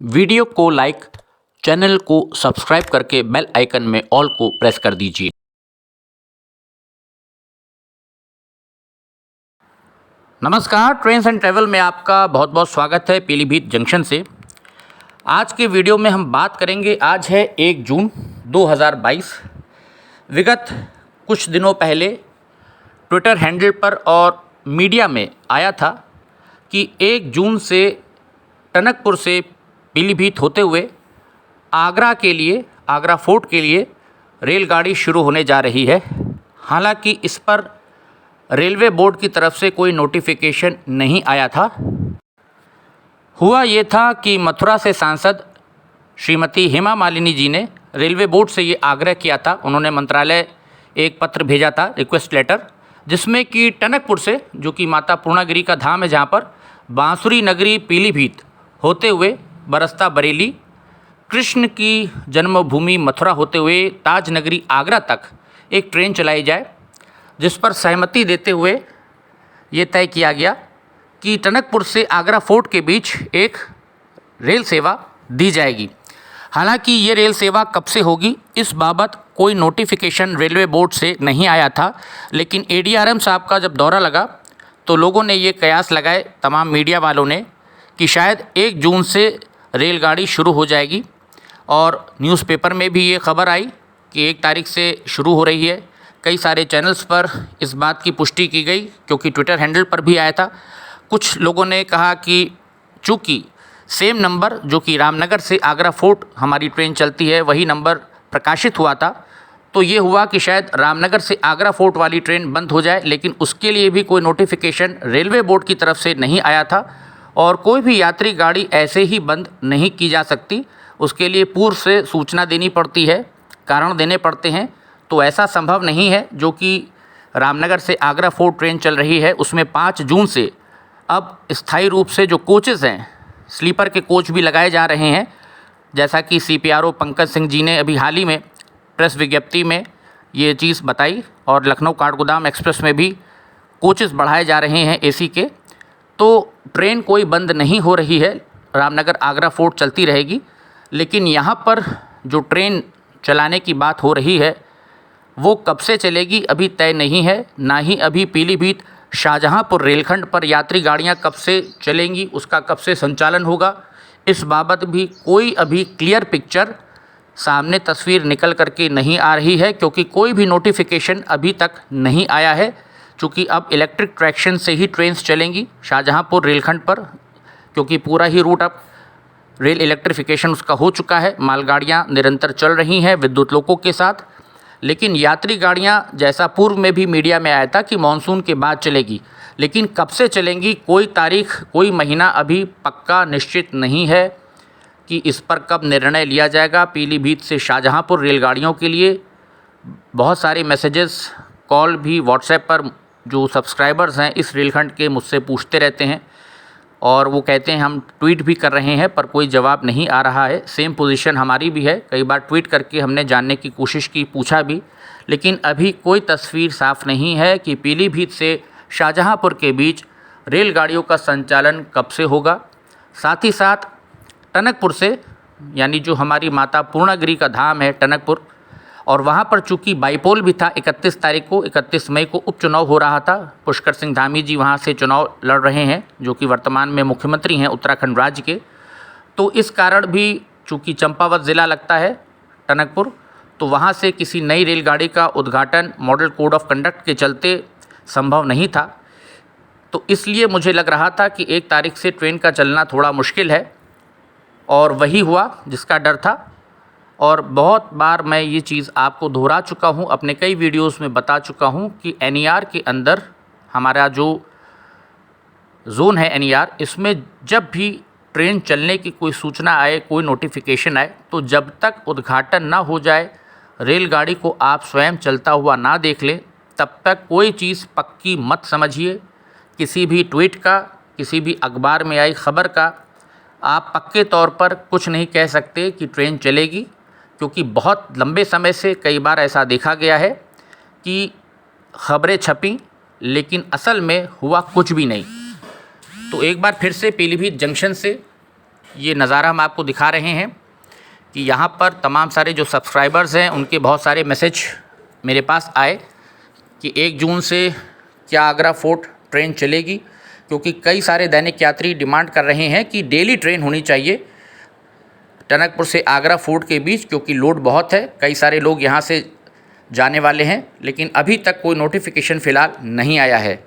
Video को like, channel को subscribe करके बेल आइकन में ऑल को प्रेस कर दीजिए। नमस्कार, ट्रेन्स एंड ट्रैवल में आपका बहुत बहुत स्वागत है पीलीभीत जंक्शन से। आज के वीडियो में हम बात करेंगे, आज है 1 जून 2022। विगत कुछ दिनों पहले ट्विटर हैंडल पर और मीडिया में आया था कि 1 जून से टनकपुर से पीलीभीत होते हुए आगरा के लिए, आगरा फोर्ट के लिए रेलगाड़ी शुरू होने जा रही है। हालांकि इस पर रेलवे बोर्ड की तरफ से कोई नोटिफिकेशन नहीं आया था। हुआ ये था कि मथुरा से सांसद श्रीमती हेमा मालिनी जी ने रेलवे बोर्ड से ये आग्रह किया था। उन्होंने मंत्रालय एक पत्र भेजा था, रिक्वेस्ट लेटर, जिसमें कि टनकपुर से, जो कि माता पूर्णागिरी का धाम है, जहाँ पर बांसुरी नगरी पीलीभीत होते हुए बरसता बरेली, कृष्ण की जन्मभूमि मथुरा होते हुए ताज नगरी आगरा तक एक ट्रेन चलाई जाए, जिस पर सहमति देते हुए ये तय किया गया कि टनकपुर से आगरा फोर्ट के बीच एक रेल सेवा दी जाएगी। हालांकि ये रेल सेवा कब से होगी, इस बाबत कोई नोटिफिकेशन रेलवे बोर्ड से नहीं आया था। लेकिन एडीआरएम साहब का जब दौरा लगा तो लोगों ने ये कयास लगाए, तमाम मीडिया वालों ने, कि शायद 1 जून से रेलगाड़ी शुरू हो जाएगी। और न्यूज़पेपर में भी ये खबर आई कि 1 तारीख से शुरू हो रही है। कई सारे चैनल्स पर इस बात की पुष्टि की गई, क्योंकि ट्विटर हैंडल पर भी आया था। कुछ लोगों ने कहा कि चूँकि सेम नंबर, जो कि रामनगर से आगरा फोर्ट हमारी ट्रेन चलती है, वही नंबर प्रकाशित हुआ था, तो ये हुआ कि शायद रामनगर से आगरा फोर्ट वाली ट्रेन बंद हो जाए। लेकिन उसके लिए भी कोई नोटिफिकेशन रेलवे बोर्ड की तरफ से नहीं आया था। और कोई भी यात्री गाड़ी ऐसे ही बंद नहीं की जा सकती, उसके लिए पूर्व से सूचना देनी पड़ती है, कारण देने पड़ते हैं। तो ऐसा संभव नहीं है। जो कि रामनगर से आगरा फोर्ट ट्रेन चल रही है, उसमें 5 जून से अब स्थायी रूप से जो कोचेज़ हैं, स्लीपर के कोच भी लगाए जा रहे हैं। जैसा कि सीपीआरओ पंकज सिंह जी ने अभी हाल ही में प्रेस विज्ञप्ति में ये चीज़ बताई। और लखनऊ काठगोदाम एक्सप्रेस में भी कोचेज़ बढ़ाए जा रहे हैं एसी के। तो ट्रेन कोई बंद नहीं हो रही है, रामनगर आगरा फोर्ट चलती रहेगी। लेकिन यहाँ पर जो ट्रेन चलाने की बात हो रही है, वो कब से चलेगी अभी तय नहीं है। ना ही अभी पीलीभीत शाहजहाँपुर रेलखंड पर यात्री गाड़ियाँ कब से चलेंगी, उसका कब से संचालन होगा, इस बाबत भी कोई अभी क्लियर पिक्चर सामने तस्वीर निकल करके नहीं आ रही है। क्योंकि कोई भी नोटिफिकेशन अभी तक नहीं आया है। चूँकि अब इलेक्ट्रिक ट्रैक्शन से ही ट्रेन्स चलेंगी शाहजहाँपुर रेलखंड पर, क्योंकि पूरा ही रूट अब रेल इलेक्ट्रिफिकेशन उसका हो चुका है। मालगाड़ियाँ निरंतर चल रही हैं विद्युत लोकों के साथ। लेकिन यात्री गाड़ियाँ, जैसा पूर्व में भी मीडिया में आया था कि मानसून के बाद चलेगी, लेकिन कब से चलेंगी, कोई तारीख, कोई महीना अभी पक्का निश्चित नहीं है कि इस पर कब निर्णय लिया जाएगा। पीलीभीत से शाहजहाँपुर रेलगाड़ियों के लिए बहुत सारे मैसेजेस, कॉल भी व्हाट्सएप पर जो सब्सक्राइबर्स हैं इस रेलखंड के मुझसे पूछते रहते हैं। और वो कहते हैं हम ट्वीट भी कर रहे हैं पर कोई जवाब नहीं आ रहा है। सेम पोजीशन हमारी भी है। कई बार ट्वीट करके हमने जानने की कोशिश की, पूछा भी, लेकिन अभी कोई तस्वीर साफ नहीं है कि पीलीभीत से शाहजहाँपुर के बीच रेलगाड़ियों का संचालन कब से होगा। साथ ही साथ टनकपुर से, यानी जो हमारी माता पूर्णागिरी का धाम है टनकपुर, और वहाँ पर चूँकि बाईपोल भी था, 31 तारीख को, 31 मई को उपचुनाव हो रहा था। पुष्कर सिंह धामी जी वहाँ से चुनाव लड़ रहे हैं, जो कि वर्तमान में मुख्यमंत्री हैं उत्तराखंड राज्य के। तो इस कारण भी चूँकि चंपावत ज़िला लगता है टनकपुर, तो वहाँ से किसी नई रेलगाड़ी का उद्घाटन मॉडल कोड ऑफ कंडक्ट के चलते संभव नहीं था। तो इसलिए मुझे लग रहा था कि 1 तारीख से ट्रेन का चलना थोड़ा मुश्किल है, और वही हुआ जिसका डर था। और बहुत बार मैं ये चीज़ आपको दोहरा चुका हूँ, अपने कई वीडियोस में बता चुका हूँ कि एनईआर के अंदर हमारा जो जोन है एनईआर, इसमें जब भी ट्रेन चलने की कोई सूचना आए, कोई नोटिफिकेशन आए, तो जब तक उद्घाटन ना हो जाए, रेलगाड़ी को आप स्वयं चलता हुआ ना देख लें, तब तक कोई चीज़ पक्की मत समझिए। किसी भी ट्वीट का, किसी भी अखबार में आई खबर का आप पक्के तौर पर कुछ नहीं कह सकते कि ट्रेन चलेगी। क्योंकि बहुत लंबे समय से कई बार ऐसा देखा गया है कि खबरें छपीं, लेकिन असल में हुआ कुछ भी नहीं। तो एक बार फिर से पीलीभीत जंक्शन से ये नज़ारा हम आपको दिखा रहे हैं कि यहाँ पर तमाम सारे जो सब्सक्राइबर्स हैं उनके बहुत सारे मैसेज मेरे पास आए कि 1 जून से क्या आगरा फोर्ट ट्रेन चलेगी, क्योंकि कई सारे दैनिक यात्री डिमांड कर रहे हैं कि डेली ट्रेन होनी चाहिए टनकपुर से आगरा फोर्ट के बीच, क्योंकि लोड बहुत है, कई सारे लोग यहाँ से जाने वाले हैं। लेकिन अभी तक कोई नोटिफिकेशन फ़िलहाल नहीं आया है।